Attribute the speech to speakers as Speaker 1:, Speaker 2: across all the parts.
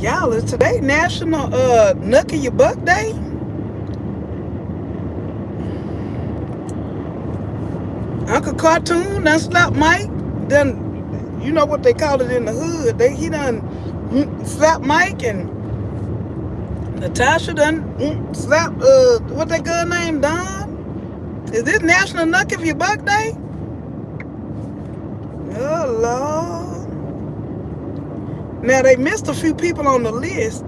Speaker 1: Y'all, is today National Nuck of Your Buck Day? Uncle Cartoon done slapped Mike. Done, you know what they call it in the hood. He done slapped Mike, and Natasha done slapped what that girl named Don. Is this National Nuck of Your Buck Day? Oh Lord. Now they missed a few people on the list.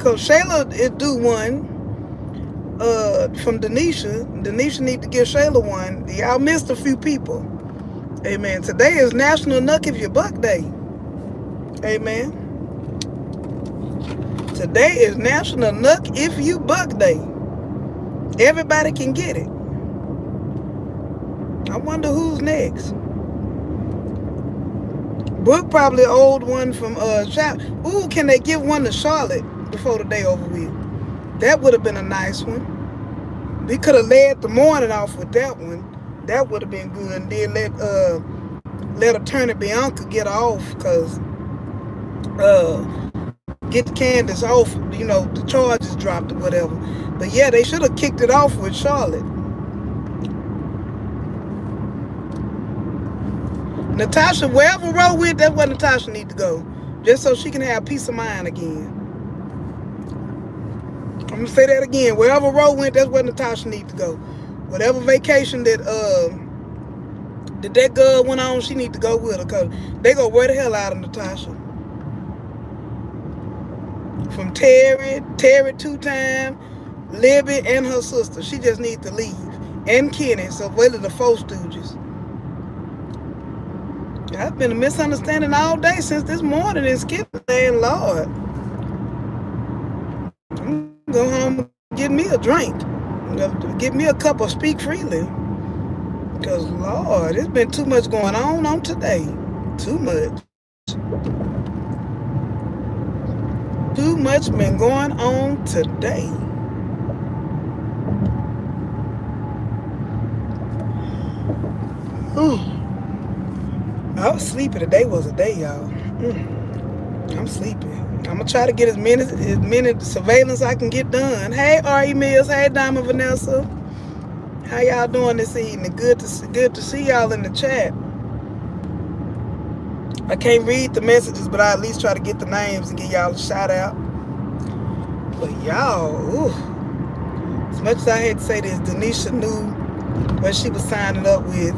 Speaker 1: Cause Shayla is due one. From Denisha. Denisha need to give Shayla one. Y'all missed a few people. Amen. Today is National Nuck If Your Buck Day. Amen. Today is National Nuck If You Buck Day. Everybody can get it. I wonder who's next. Brooke probably an old one from Ooh, can they give one to Charlotte before the day over with? That would have been a nice one. We could have led the morning off with that one. That would have been good. And then let Attorney Bianca get off, because get Candace off, the charges dropped or whatever. But yeah, they should have kicked it off with Charlotte. Natasha, wherever Roe went, that's where Natasha need to go. Just so she can have peace of mind again. I'm going to say that again. Wherever Roe went, that's where Natasha need to go. Whatever vacation that girl went on, she need to go with her, because they go wear the hell out of Natasha. From Terry 2 times, Libby, and her sister. She just needs to leave. And Kenny, so really the four stooges. I've been a misunderstanding all day since this morning in Skitland, Lord. I'm gonna go home and get me a drink. Get me a cup of Speak Freely. Because, Lord, there's been too much going on today. Too much. Too much been going on today. Ooh. I was sleepy. Today was a day, y'all. I'm sleepy. I'm going to try to get as many surveillance I can get done. Hey, R.E. Mills. Hey, Diamond Vanessa. How y'all doing this evening? Good to see y'all in the chat. I can't read the messages, but I at least try to get the names and give y'all a shout out. But y'all, as much as I had to say this, Denisha knew what she was signing up with.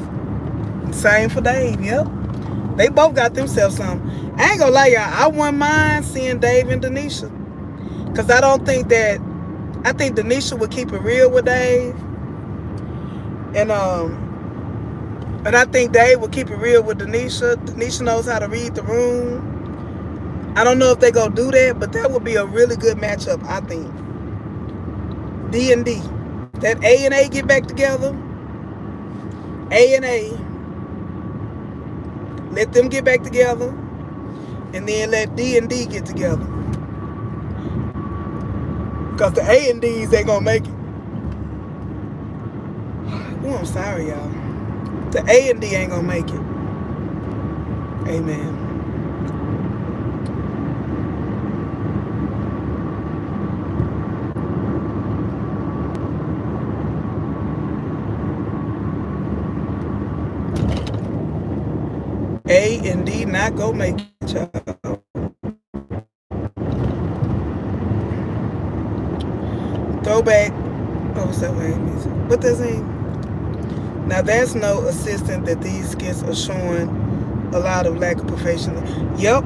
Speaker 1: Same for Dave, yep. They both got themselves something. I ain't gonna lie, y'all. I wouldn't mind seeing Dave and Denisha. Because I think Denisha would keep it real with Dave. And I think Dave would keep it real with Denisha. Denisha knows how to read the room. I don't know if they gonna do that, but that would be a really good matchup, I think. D&D. That A and A get back together. A and A. Let them get back together, and then let D&D get together. Because the A and D's ain't gonna make it. Oh, I'm sorry, y'all. The A and D ain't gonna make it. Amen. A and D not gonna make it, y'all. Throwback. Oh, what's that music? What that saying? Now that's no assistant that these skits are showing a lot of lack of professionalism. Yep.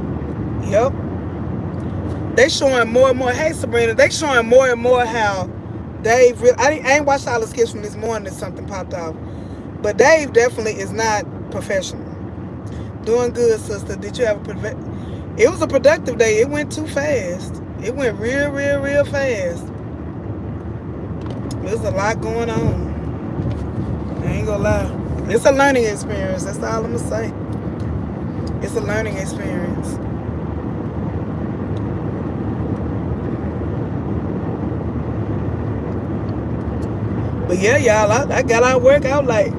Speaker 1: They showing more and more. Hey Sabrina, they showing more and more how Dave. I ain't watched all the skits from this morning. That something popped off, but Dave definitely is not professional. Doing good, sister. Did you have it was a productive day. It went too fast. It went real fast. There's a lot going on. I ain't gonna lie. It's a learning experience. That's all I'm gonna say. It's a learning experience. But yeah, y'all, I got our workout like,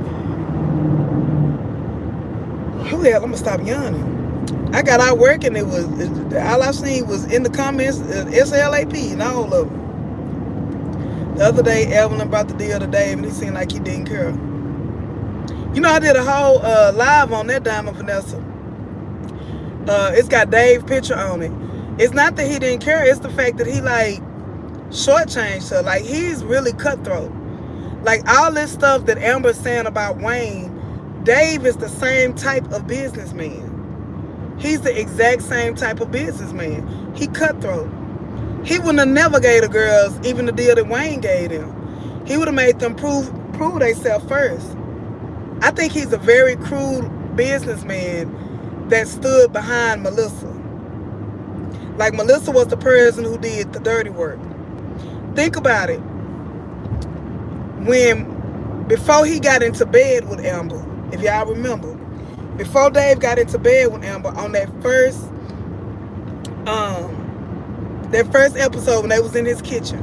Speaker 1: oh hell, I'm gonna stop yawning. I got out working. All I seen was in the comments SLAP and all of them. The other day, Evelyn brought the deal to Dave, and he seemed like he didn't care. You know, I did a whole live on that Diamond Vanessa. It's got Dave's picture on it. It's not that he didn't care. It's the fact that he like shortchanged her. Like, he's really cutthroat. Like, all this stuff that Amber's saying about Wayne, Dave is the same type of businessman. He's the exact same type of businessman. He cutthroat. He wouldn't have never gave the girls even the deal that Wayne gave them. He would have made them prove themselves first. I think he's a very crude businessman that stood behind Melissa. Like, Melissa was the person who did the dirty work. Think about it. Before he got into bed with Amber, if y'all remember, before Dave got into bed with Amber on that first episode when they was in his kitchen,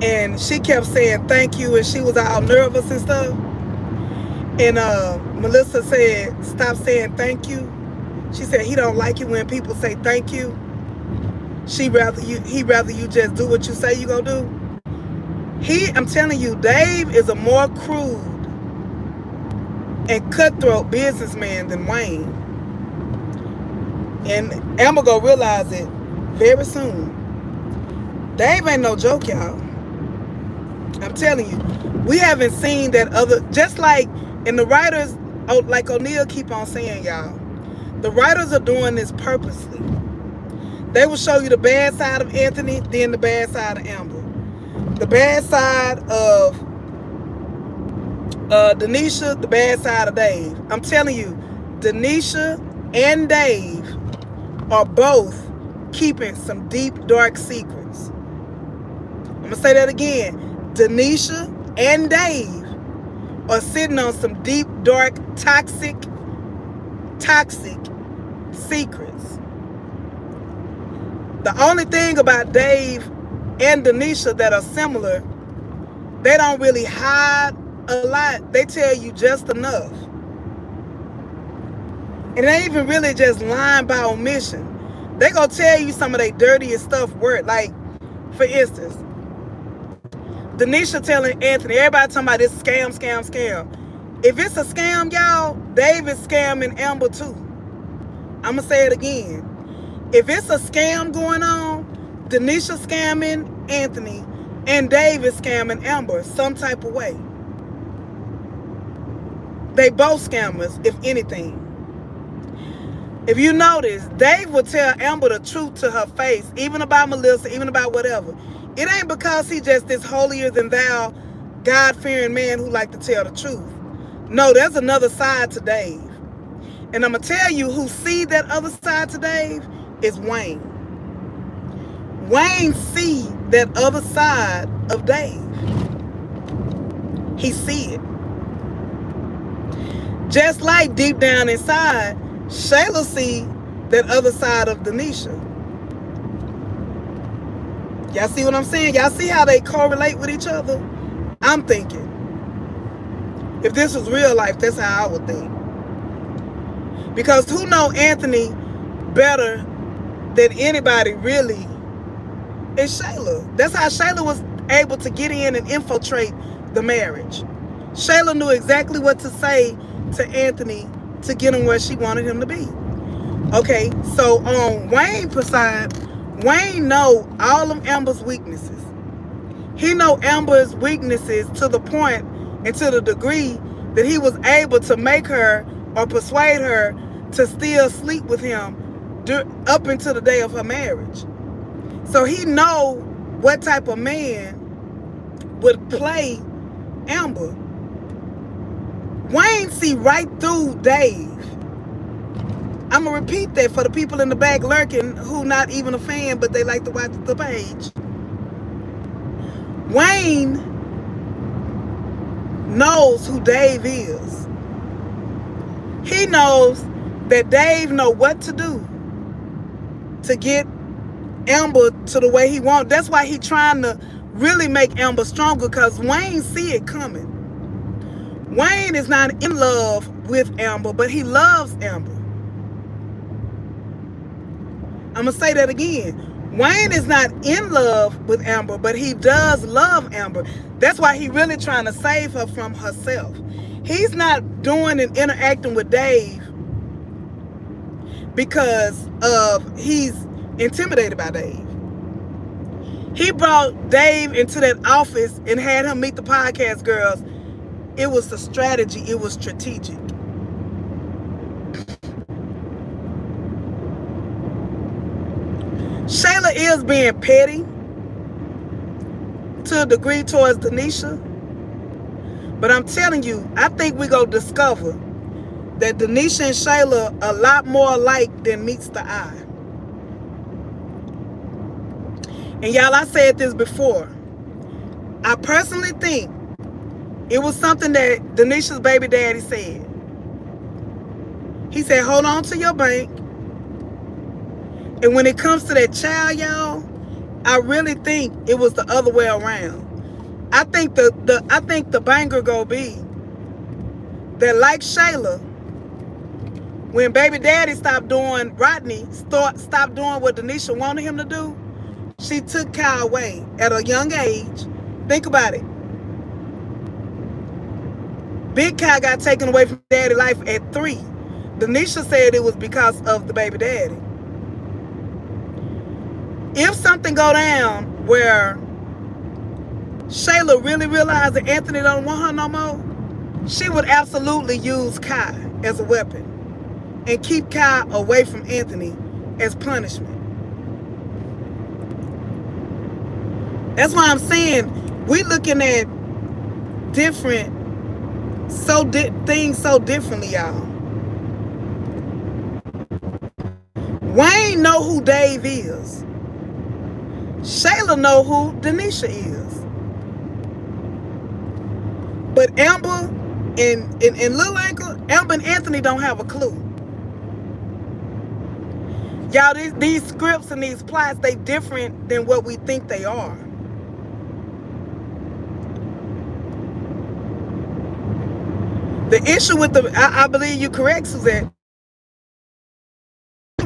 Speaker 1: and she kept saying thank you, and she was all nervous and stuff, and Melissa said, stop saying thank you. She said he don't like it when people say thank you. He'd rather you just do what you say you gonna do. I'm telling you, Dave is a more crude and cutthroat businessman than Wayne. And Amber gonna realize it very soon. Dave ain't no joke, y'all. I'm telling you. We haven't seen that other, just like, and the writers, like O'Neal keep on saying, y'all, the writers are doing this purposely. They will show you the bad side of Anthony, then the bad side of Amber. The bad side of Denisha, the bad side of Dave. I'm telling you, Denisha and Dave are both keeping some deep, dark secrets. I'm going to say that again. Denisha and Dave are sitting on some deep, dark, toxic secrets. The only thing about Dave and Denisha that are similar, they don't really hide a lot. They tell you just enough. And it ain't even really just lying by omission. They gonna tell you some of their dirtiest stuff word. Like, for instance, Denisha telling Anthony, everybody talking about this scam. If it's a scam, y'all, Dave is scamming Amber too. I'm gonna say it again. If it's a scam going on, Denisha scamming Anthony and Dave is scamming Amber some type of way. They both scammers, if anything. If you notice, Dave will tell Amber the truth to her face, even about Melissa, even about whatever. It ain't because he just this holier than thou, God-fearing man who like to tell the truth. No, there's another side to Dave. And I'm going to tell you who see that other side to Dave is Wayne. Wayne see that other side of Dave. He see it. Just like deep down inside, Shayla see that other side of Denisha. Y'all see what I'm saying? Y'all see how they correlate with each other? I'm thinking, if this was real life, that's how I would think. Because who know Anthony better than anybody really is Shayla. That's how Shayla was able to get in and infiltrate the marriage. Shayla knew exactly what to say to Anthony to get him where she wanted him to be. Okay, so on Wayne's side, Wayne know all of Amber's weaknesses. He know Amber's weaknesses to the point and to the degree that he was able to make her or persuade her to still sleep with him up until the day of her marriage. So he know what type of man would play Amber. Wayne see right through Dave. I'm going to repeat that for the people in the back lurking who not even a fan, but they like to watch the page. Wayne knows who Dave is. He knows that Dave know what to do to get Amber to the way he wants. That's why he trying to really make Amber stronger, because Wayne see it coming. Wayne is not in love with Amber, but he loves Amber. I'm going to say that again. Wayne is not in love with Amber, but he does love Amber. That's why he's really trying to save her from herself. He's not doing and interacting with Dave because he's intimidated by Dave. He brought Dave into that office and had him meet the podcast girls. It was a strategy. It was strategic. Shayla is being petty to a degree towards Denisha. But I'm telling you, I think we're going to discover that Denisha and Shayla are a lot more alike than meets the eye. And y'all, I said this before. I personally think it was something that Denisha's baby daddy said. He said, hold on to your bank. And when it comes to that child, y'all, I really think it was the other way around. I think the banger gonna be that, like Shayla, when baby daddy stopped doing stopped doing what Denisha wanted him to do, she took Kyle away at a young age. Think about it. Big Kyle got taken away from daddy life at 3. Denisha said it was because of the baby daddy. If something go down where Shayla really realized that Anthony don't want her no more, she would absolutely use Kai as a weapon and keep Kai away from Anthony as punishment. That's why I'm saying we looking at things so differently, y'all. Wayne know who Dave is. Shayla know who Denisha is. But Amber and Lil Ankle, Amber and Anthony don't have a clue. Y'all, these scripts and these plots, they different than what we think they are. The issue with I believe you correct, Suzette.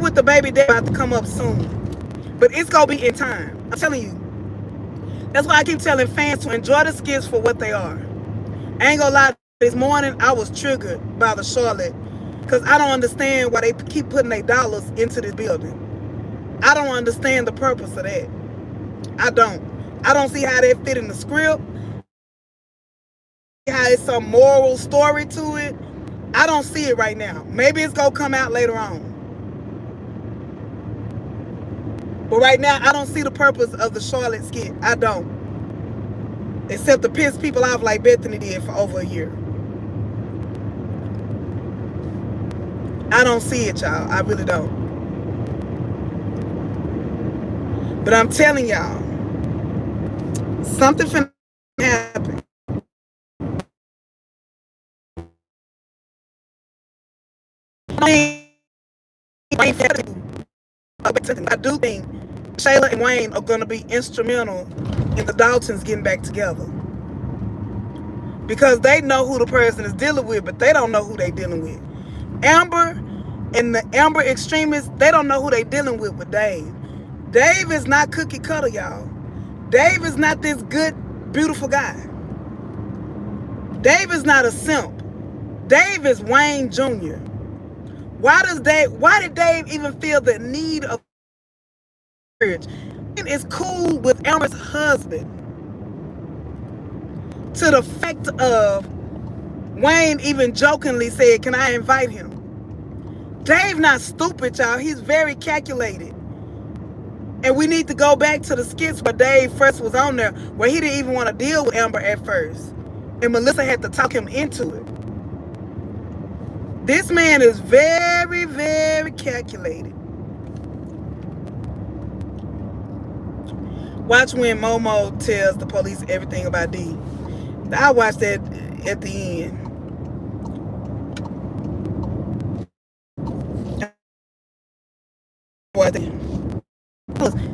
Speaker 1: With the baby daddy about to come up soon. But it's going to be in time. I'm telling you. That's why I keep telling fans to enjoy the skits for what they are. I ain't gonna lie, this morning I was triggered by the Charlotte because I don't understand why they keep putting their dollars into this building. I don't understand the purpose of that. I don't see how that fit in the script, how it's some moral story to it. I don't see it right now. Maybe it's gonna come out later on. But right now, I don't see the purpose of the Charlotte skit. I don't. Except to piss people off like Bethany did for over a year. I don't see it, y'all. I really don't. But I'm telling y'all, something finna happen. I do think Shayla and Wayne are going to be instrumental in the Daltons getting back together. Because they know who the person is dealing with, but they don't know who they dealing with. Amber and the Amber extremists, they don't know who they dealing with Dave. Dave is not cookie cutter, y'all. Dave is not this good, beautiful guy. Dave is not a simp. Dave is Wayne Jr. Why did Dave even feel the need of marriage? Is cool with Amber's husband to the fact of Wayne even jokingly said, can I invite him? Dave not stupid, y'all. He's very calculated. And we need to go back to the skits where Dave first was on there, where he didn't even want to deal with Amber at first. And Melissa had to talk him into it. This man is very, very calculated. Watch when Momo tells the police everything about D. I watched that at the end.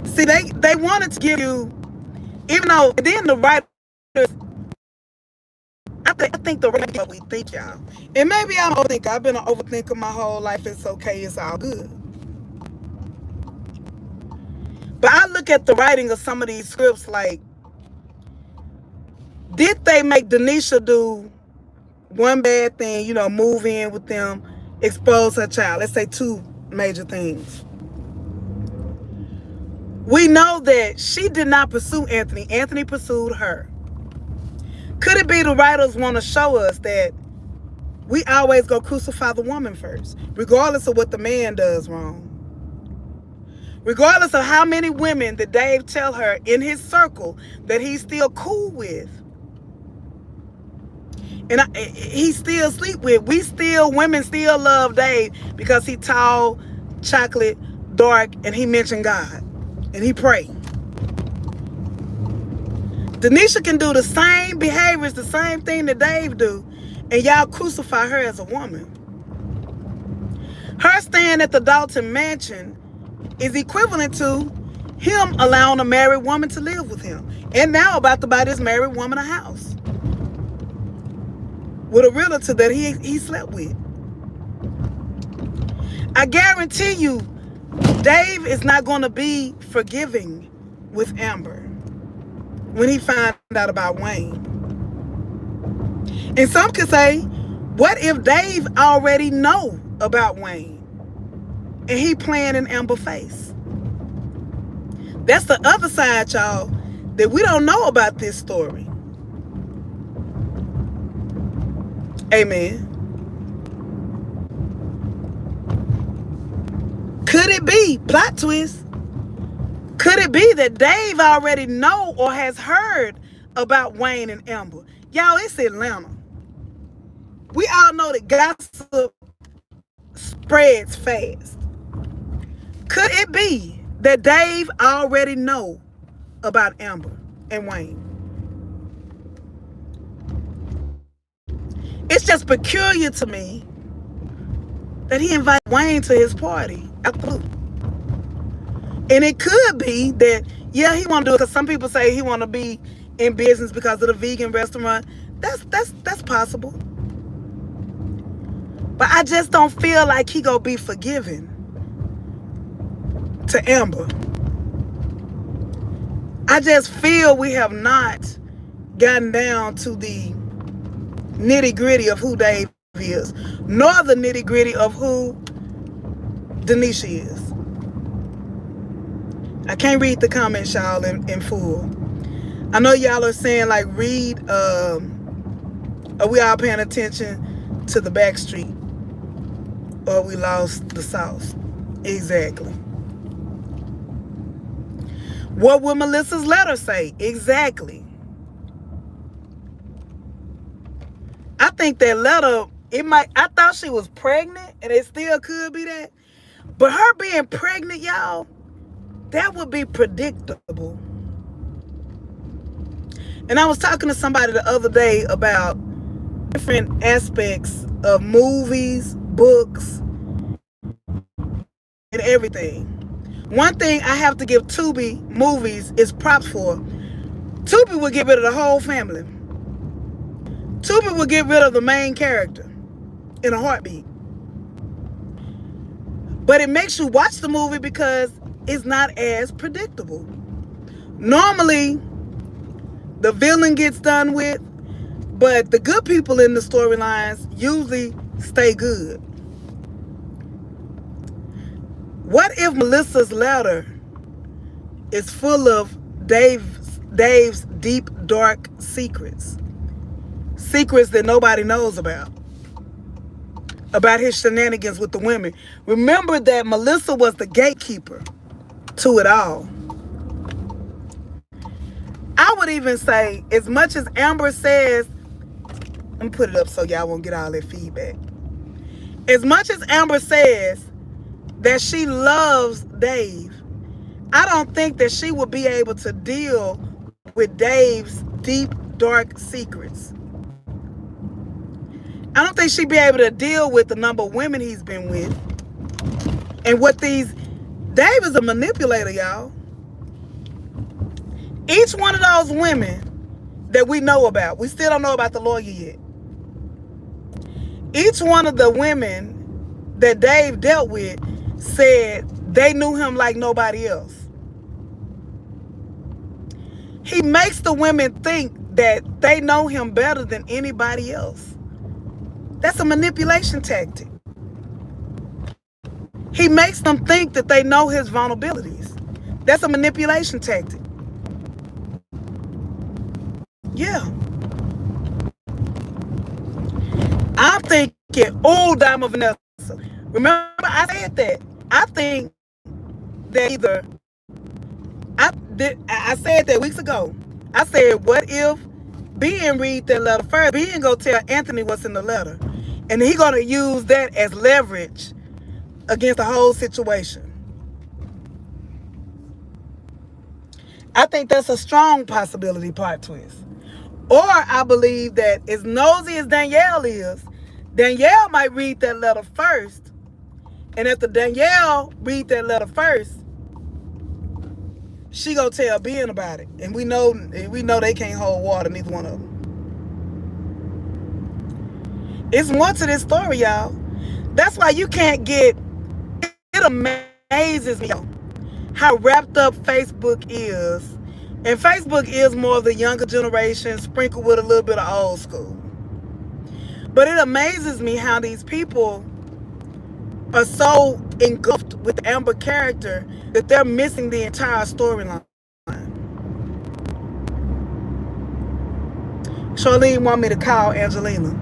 Speaker 1: See, they wanted to give you, even though then the writers, I think the writers what we think, y'all. And maybe I'm an overthinker. I've been an overthinker my whole life. It's okay. It's all good. look at the writing of some of these scripts, like, did they make Denisha do one bad thing, you know, move in with them, expose her child? Let's say two major things. We know that she did not pursue Anthony. Anthony pursued her. Could it be the writers want to show us that we always go crucify the woman first, regardless of what the man does wrong? Regardless of how many women that Dave tell her in his circle that he's still cool with. And he still sleep with. Women still love Dave because he tall, chocolate, dark, and he mentioned God. And he pray. Denisha can do the same behaviors, the same thing that Dave do, and y'all crucify her as a woman. Her staying at the Dalton mansion is equivalent to him allowing a married woman to live with him. And now about to buy this married woman a house with a realtor that he slept with. I guarantee you, Dave is not going to be forgiving with Amber when he finds out about Wayne. And some could say, what if Dave already know about Wayne and he playing in Amber's face? That's the other side, y'all, that we don't know about this story. Amen. Could it be, plot twist, could it be that Dave already know or has heard about Wayne and Amber? Y'all, it's Atlanta. We all know that gossip spreads fast. Could it be that Dave already know about Amber and Wayne? It's just peculiar to me that he invited Wayne to his party out the blue. And it could be that, yeah, he want to do it because some people say he want to be in business because of the vegan restaurant. That's possible. But I just don't feel like he gonna be forgiving to Amber. I just feel we have not gotten down to the nitty-gritty of who Dave is, nor the nitty-gritty of who Denisha is. I can't read the comments, y'all, in full. I know y'all are saying, like, read, are we all paying attention to the back street? Or we lost the sauce? Exactly. What would Melissa's letter say? Exactly. I think that letter, I thought she was pregnant, and it still could be that. But her being pregnant, y'all, that would be predictable. And I was talking to somebody the other day about different aspects of movies, books, and everything. One thing I have to give Tubi movies is props for. Tubi will get rid of the whole family. Tubi will get rid of the main character in a heartbeat. But it makes you watch the movie because it's not as predictable. Normally, the villain gets done with, but the good people in the storylines usually stay good. What if Melissa's letter is full of Dave's deep, dark secrets? Secrets that nobody knows about his shenanigans with the women. Remember that Melissa was the gatekeeper to it all. I would even say, as much as Amber says, let me put it up so y'all won't get all that feedback. As much as Amber says that she loves Dave, I don't think that she would be able to deal with Dave's deep, dark secrets. I don't think she'd be able to deal with the number of women he's been with. And what Dave is a manipulator, y'all. Each one of those women that we know about, we still don't know about the lawyer yet. Each one of the women that Dave dealt with said they knew him like nobody else. He makes the women think that they know him better than anybody else. That's a manipulation tactic. He makes them think that they know his vulnerabilities. That's a manipulation tactic. Yeah. I'm thinking, oh, Diamond Vanessa. Remember, I said that. I think that either, I said that weeks ago. I said, what if Ben read that letter first? Ben go tell Anthony what's in the letter. And he going to use that as leverage against the whole situation. I think that's a strong possibility plot twist. Or I believe that as nosy as Danielle is, Danielle might read that letter first. And after Danielle read that letter first, she gonna tell Ben about it. And we know they can't hold water, neither one of them. It's more to this story, y'all. That's why you can't get, it amazes me how wrapped up Facebook is. And Facebook is more of the younger generation, sprinkled with a little bit of old school. But it amazes me how these people are so engulfed with the Amber character that they're missing the entire storyline. Charlene want me to call Angelina.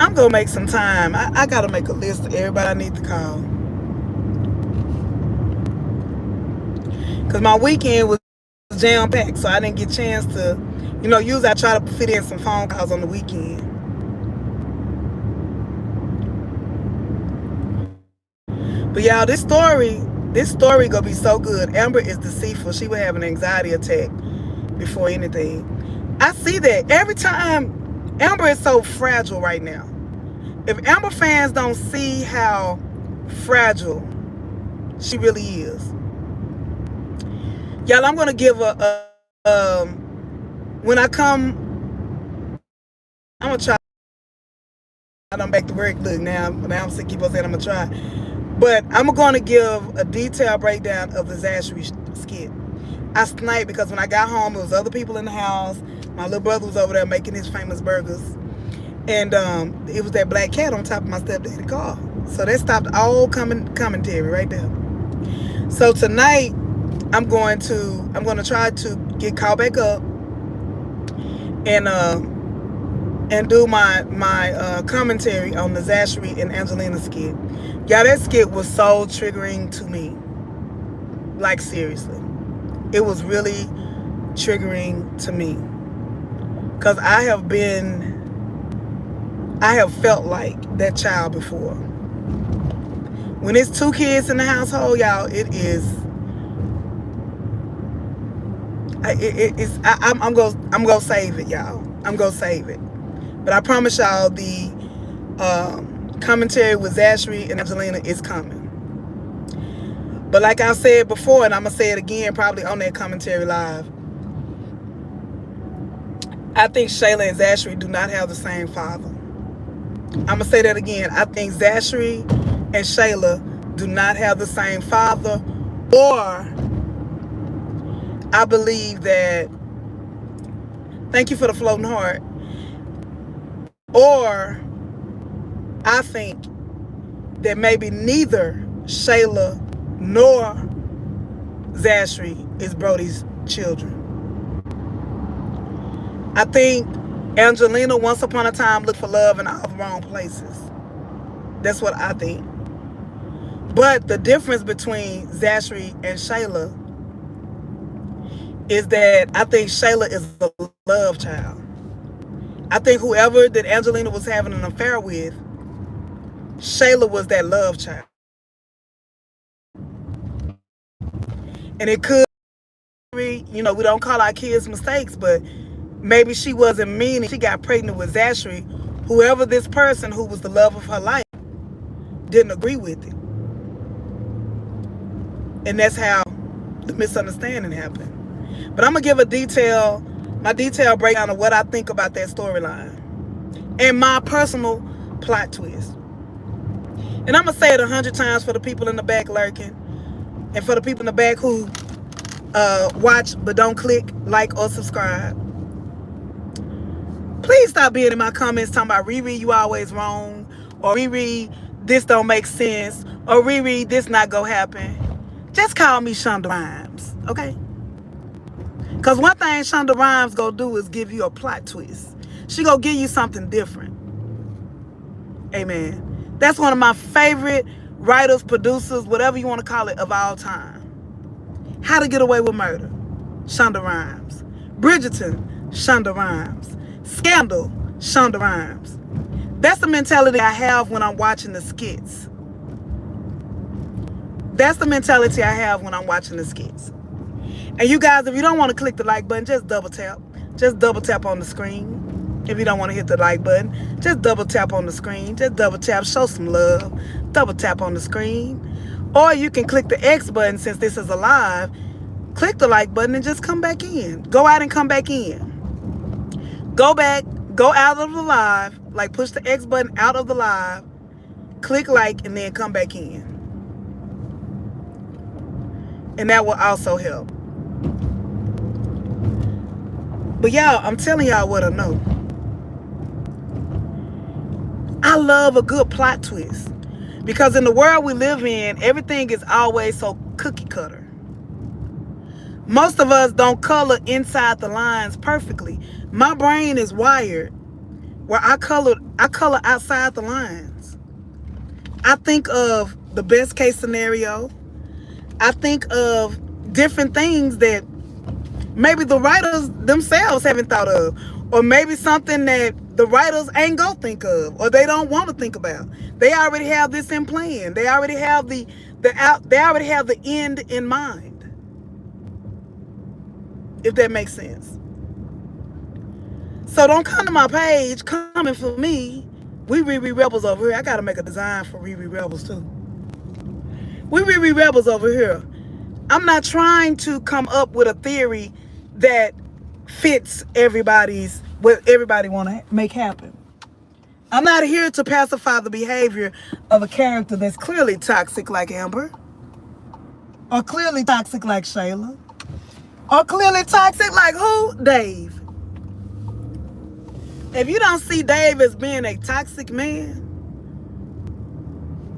Speaker 1: I'm gonna make some time. I gotta make a list of everybody I need to call. Cause my weekend was jam packed, so I didn't get a chance to, usually I try to fit in some phone calls on the weekend. But y'all, this story gonna be so good. Amber is deceitful. She would have an anxiety attack before anything. I see that every time. Amber is so fragile right now. If Amber fans don't see how fragile she really is, y'all, I'm gonna give when I come, I'm gonna try. I'm back to work. Look, now I'm sick. Keep on saying I'm gonna try, but I'm gonna give a detailed breakdown of the Zachary skit. I sniped because when I got home, there was other people in the house. My little brother was over there making his famous burgers. And it was that black cat on top of my stepdaddy's car. So that stopped all commentary right there. So tonight, I'm going to try to get caught back up and do my commentary on the Zachary and Angelina skit. Y'all, that skit was so triggering to me. Like, seriously. It was really triggering to me. Because I have felt like that child before. When it's two kids in the household, y'all, I'm gonna save it, y'all. I'm gonna save it. But I promise y'all the commentary with Zachary and Angelina is coming. But like I said before, and I'm gonna say it again probably on that commentary live, I think Shayla and Zachary do not have the same father. I'm going to say that again. I think Zachary and Shayla do not have the same father. Or I believe that, thank you for the floating heart. Or I think that maybe neither Shayla nor Zachary is Brody's children. I think Angelina, once upon a time, looked for love in all the wrong places. That's what I think. But the difference between Zachary and Shayla is that I think Shayla is a love child. I think whoever that Angelina was having an affair with, Shayla was that love child. And it could be, we don't call our kids mistakes, but maybe she wasn't meaning. She got pregnant with Zachary. Whoever this person who was the love of her life didn't agree with it. And that's how the misunderstanding happened. But I'm going to give my detailed breakdown of what I think about that storyline. And my personal plot twist. And I'm going to say it 100 times for the people in the back lurking. And for the people in the back who watch but don't click like or subscribe. Please stop being in my comments talking about Riri, you always wrong. Or Riri, this don't make sense. Or Riri, this not gonna happen. Just call me Shonda Rhimes, okay? Because one thing Shonda Rhimes gonna do is give you a plot twist. She gonna give you something different. Amen. That's one of my favorite writers, producers, whatever you want to call it, of all time. How to Get Away with Murder, Shonda Rhimes. Bridgerton, Shonda Rhimes. Scandal, Shonda Rhimes. That's the mentality I have when I'm watching the skits. That's the mentality I have when I'm watching the skits. And you guys, if you don't want to click the like button, just double tap. Just double tap on the screen. If you don't want to hit the like button, just double tap on the screen. Just double tap, show some love. Double tap on the screen. Or you can click the X button since this is a live. Click the like button and just come back in. Go out and come back in. Go back, go out of the live, like push the X button out of the live, click like, and then come back in. And that will also help. But y'all, I'm telling y'all what I know. I love a good plot twist. Because in the world we live in, everything is always so cookie cutter. Most of us don't color inside the lines perfectly. My brain is wired where I color outside the lines. I think of the best case scenario. I think of different things that maybe the writers themselves haven't thought of. Or maybe something that the writers ain't gonna think of, or they don't want to think about. They already have this in plan. They already have they already have the end in mind. If that makes sense. So don't come to my page coming for me. We Riri Rebels over here. I gotta make a design for Riri Rebels too. We Riri Rebels over here. I'm not trying to come up with a theory that fits what everybody want to make happen. I'm not here to pacify the behavior of a character that's clearly toxic like Amber, or clearly toxic like Shayla, or clearly toxic like who? Dave. If you don't see Dave as being a toxic man,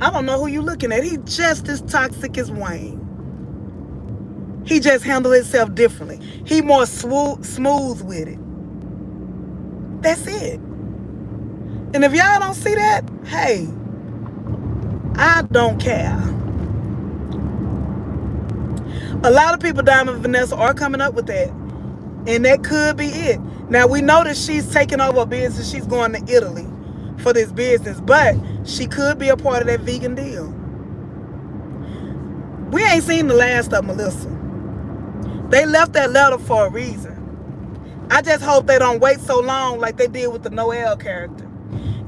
Speaker 1: I don't know who you're looking at. He's just as toxic as Wayne. He just handles himself differently. He more smooth with it. That's it. And if y'all don't see that, hey, I don't care. A lot of people, Diamond Vanessa, are coming up with that. And that could be it. Now, we know that she's taking over a business. She's going to Italy for this business. But she could be a part of that vegan deal. We ain't seen the last of Melissa. They left that letter for a reason. I just hope they don't wait so long like they did with the Noelle character.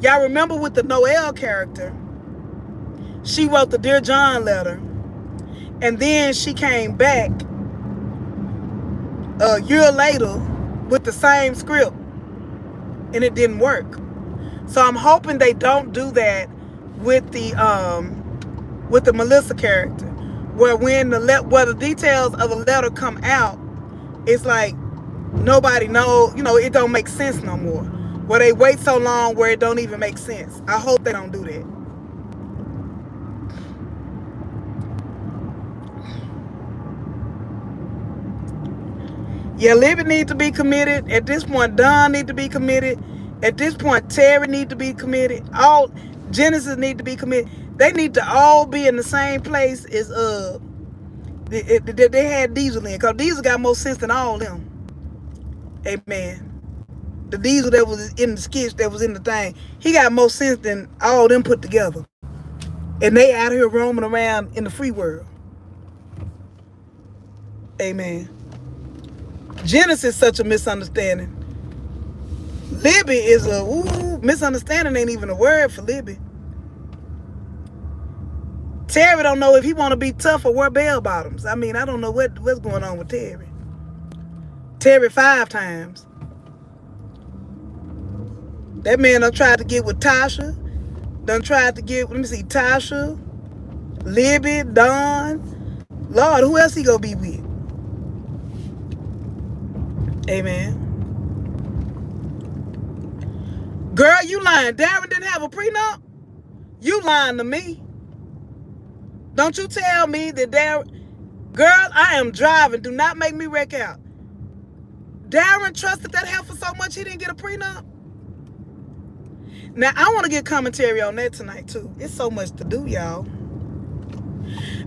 Speaker 1: Y'all remember with the Noelle character, she wrote the Dear John letter. And then she came back a year later with the same script. And it didn't work. So I'm hoping they don't do that with the Melissa character. Where when the details of the letter come out, it's like nobody knows, it don't make sense no more. Where they wait so long where it don't even make sense. I hope they don't do that. Yeah, Libby need to be committed. At this point, Don need to be committed. At this point, Terry need to be committed. All Genesis need to be committed. They need to all be in the same place as they had Diesel in. Because Diesel got more sense than all of them. Amen. The Diesel that was in the sketch, that was in the thing, he got more sense than all of them put together. And they out here roaming around in the free world. Amen. Genesis is such a misunderstanding. Libby is misunderstanding ain't even a word for Libby. Terry don't know if he want to be tough or wear bell bottoms. I mean, I don't know what's going on with Terry. Terry 5 times. That man done tried to get with Tasha. Done tried to get, let me see, Tasha, Libby, Don. Lord, who else he gonna be with? Amen. Girl, you lying. Darren didn't have a prenup? You lying to me. Don't you tell me that Darren... Girl, I am driving. Do not make me wreck out. Darren trusted that heifer so much he didn't get a prenup? Now, I want to get commentary on that tonight, too. It's so much to do, y'all.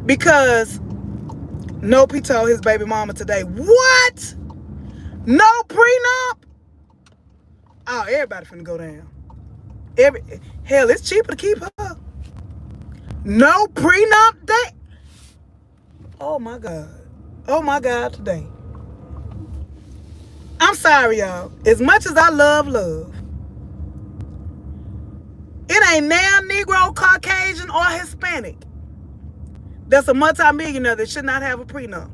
Speaker 1: Because Nope, he told his baby mama today, what? No prenup? Oh, everybody finna go down. Hell, it's cheaper to keep her. No prenup day. Oh my God. Oh my God today. I'm sorry, y'all. As much as I love, it ain't now Negro, Caucasian, or Hispanic that's a multi-millionaire that should not have a prenup.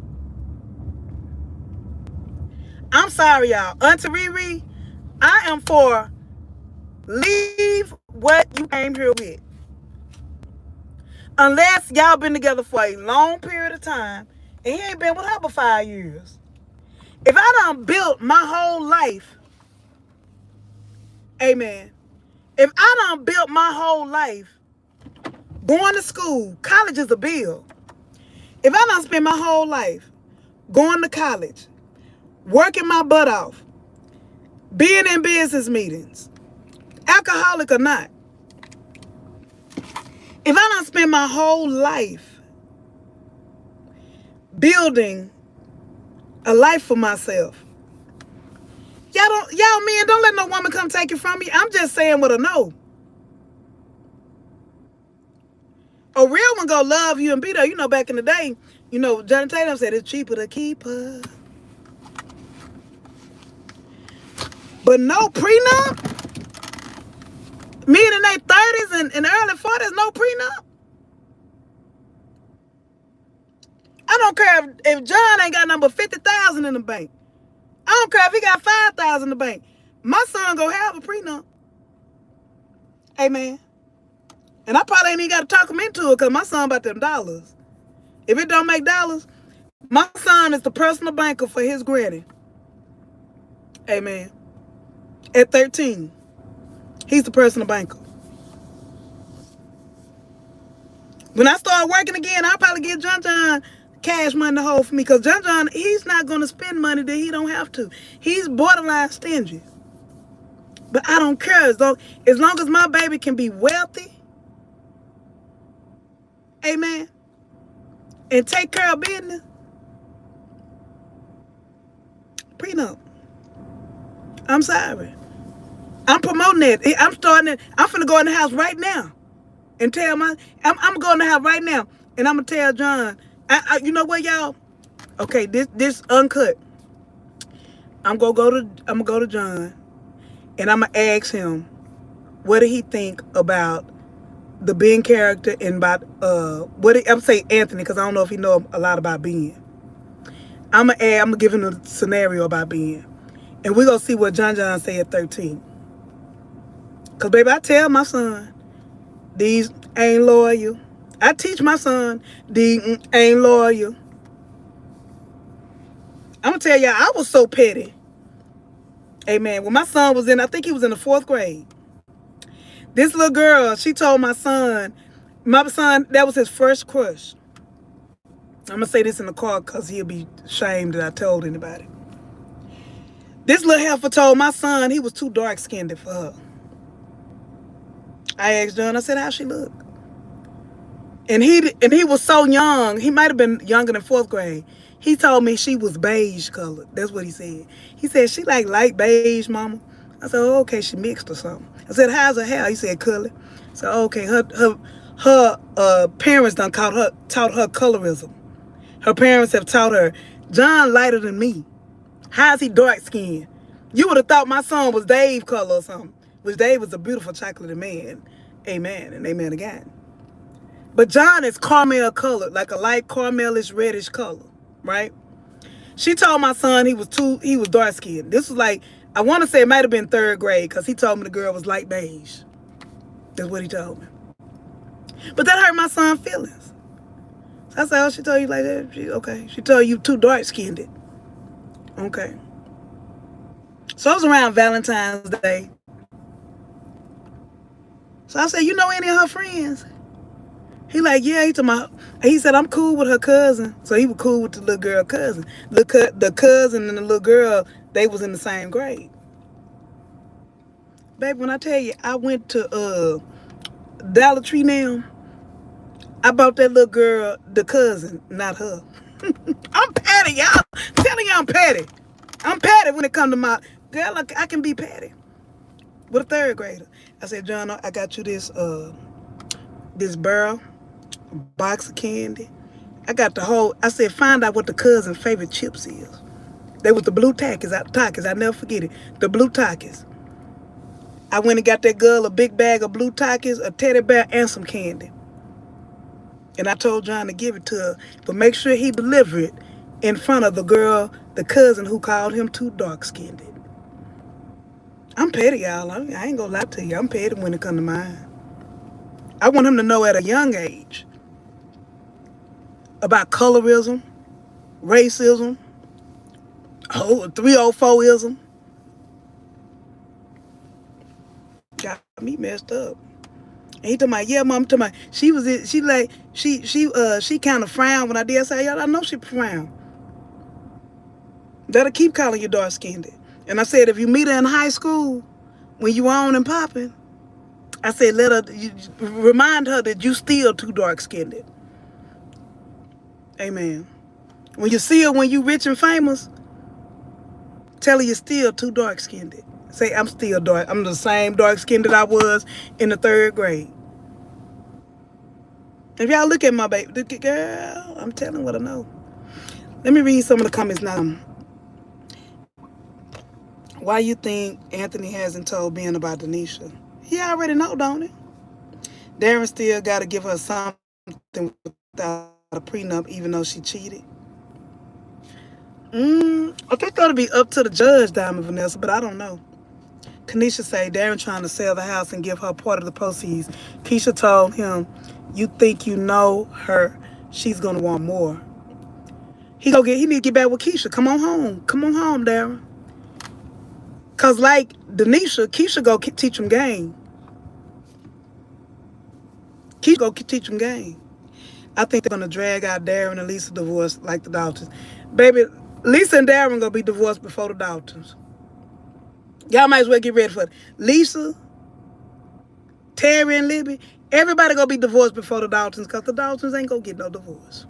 Speaker 1: I'm sorry, y'all. Auntie Riri, I am for leave what you came here with. Unless y'all been together for a long period of time and he ain't been with her for 5 years. If I done built my whole life, amen. If I done built my whole life going to school, college is a bill. If I done spent my whole life going to college, working my butt off, being in business meetings, alcoholic or not, if I done spent my whole life building a life for myself, y'all men, don't let no woman come take it from me. I'm just saying what I know. A real one gonna love you and be there. You know, back in the day, you know, Johnny Tatum said it's cheaper to keep her. But no prenup? Men in their 30s and early 40s, no prenup? I don't care if John ain't got number 50,000 in the bank. I don't care if he got 5,000 in the bank. My son gonna have a prenup. Amen. And I probably ain't even got to talk him into it because my son about them dollars. If it don't make dollars, my son is the personal banker for his granny. Amen. At 13, he's the personal banker. When I start working again, I'll probably get John cash money to hold for me because John, he's not going to spend money that he don't have to. He's borderline stingy. But I don't care. As long as my baby can be wealthy, amen, and take care of business, prenup. I'm sorry. I'm promoting it. I'm starting it. I'm finna go in the house right now and tell I'm going in the house right now and I'm gonna tell John. You know what, y'all? Okay, this uncut. I'm gonna go to John and I'm gonna ask him what did he think about the Ben character and about I'm say Anthony because I don't know if he know a lot about Ben. I'm gonna give him a scenario about Ben, and we're gonna see what John say at 13. Cause baby, I tell my son these ain't loyal. I teach my son these ain't loyal. I'm gonna tell y'all, I was so petty. Amen. When my son was I think he was in the 4th grade. This little girl, she told my son, that was his first crush. I'm going to say this in the car because he'll be ashamed that I told anybody. This little heifer told my son he was too dark-skinned for her. I asked John, I said, how she look? And he was so young, he might have been younger than 4th grade. He told me she was beige colored. That's what he said. He said, she like light beige, mama. I said, oh, okay, she mixed or something. I said, how's her hair? He said, color. So okay, her parents done taught her colorism. Her parents have taught her, John lighter than me. How's he dark skinned? You would have thought my son was Dave color or something, which Dave was a beautiful chocolatey man. Amen and amen again. But John is caramel colored, like a light caramelish reddish color, right? She told my son he was dark skinned. This was like, I want to say it might have been 3rd grade because he told me the girl was light beige. That's what he told me. But that hurt my son's feelings. So I said, oh, she told you like that? Okay. She told you too dark-skinned. Okay. So it was around Valentine's Day. So I said, you know any of her friends? He like, yeah. He said, I'm cool with her cousin. So he was cool with the little girl cousin. The cousin and the little girl, they was in the same grade. Baby, when I tell you, I went to Dollar Tree now. I bought that little girl the cousin, not her. I'm petty, y'all. I'm telling you, I'm petty. I'm petty when it comes to my girl. I can be petty with a third grader. I said, John, I got you this barrel, box of candy. I got the whole. I said, find out what the cousin's favorite chips is. They was the blue Takis. I never forget it. The blue Takis. I went and got that girl a big bag of blue Takis, a teddy bear, and some candy. And I told John to give it to her, but make sure he deliver it in front of the girl, the cousin who called him too dark-skinned. I'm petty, y'all. I ain't gonna lie to you. I'm petty when it come to mine. I want him to know at a young age about colorism, racism, 304ism. Got me messed up. And he told me, yeah, mom, she kind of frowned when I did. I said, y'all, I know she frowned. That'll keep calling you dark-skinned. And I said, if you meet her in high school, when you on and popping, I said, remind her that you still too dark-skinned. Amen. When you see her when you rich and famous, tell her you're still too dark-skinned. Say, I'm still dark. I'm the same dark-skinned that I was in the 3rd grade. If y'all look at my baby, girl, I'm telling what I know. Let me read some of the comments now. Why you think Anthony hasn't told Ben about Denisha? He already know, don't he? Darren still got to give her something without a prenup, even though she cheated. I think that'll be up to the judge, Diamond Vanessa, but I don't know. Kanisha say Darren trying to sell the house and give her part of the proceeds. Keisha told him, you think you know her, she's gonna want more. He need to get back with Keisha. Come on home, Darren. Cause like Denisha, Keisha go teach him game. Keisha go teach him game. I think they're gonna drag out Darren and Lisa divorce like the Daltons. Baby, Lisa and Darren gonna be divorced before the Daltons. Y'all might as well get ready for it. Lisa, Terry, and Libby, everybody gonna be divorced before the Daltons, because the Daltons ain't gonna get no divorce.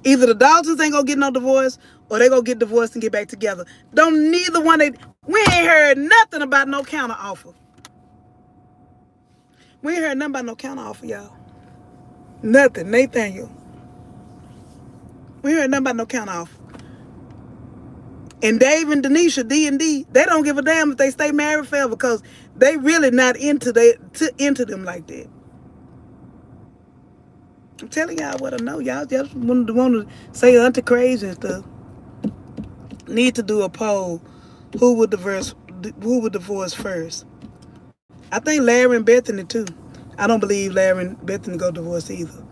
Speaker 1: Either the Daltons ain't gonna get no divorce, or they gonna get divorced and get back together. Don't neither one. We ain't heard nothing about no counter offer. We ain't heard nothing about no counter offer, y'all. Nothing, Nathaniel. We ain't heard nothing about no counter offer. And Dave and Denisha, D&D, they don't give a damn if they stay married forever, because they really not into them like that. I'm telling y'all what I know. Y'all just want to say auntie crazy and stuff. Need to do a poll. Who would divorce first? I think Larry and Bethany too. I don't believe Larry and Bethany go divorce either.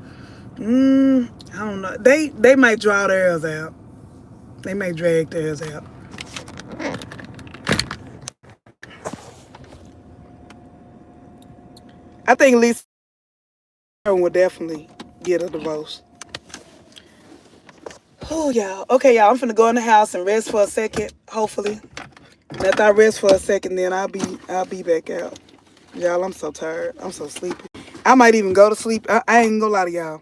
Speaker 1: I don't know. They might draw theirs out. They may drag theirs out. I think Lisa will definitely get a divorce. Oh, y'all. Okay, y'all. I'm finna go in the house and rest for a second. Hopefully, after I rest for a second, then I'll be back out. Y'all, I'm so tired. I'm so sleepy. I might even go to sleep. I ain't gonna lie to y'all.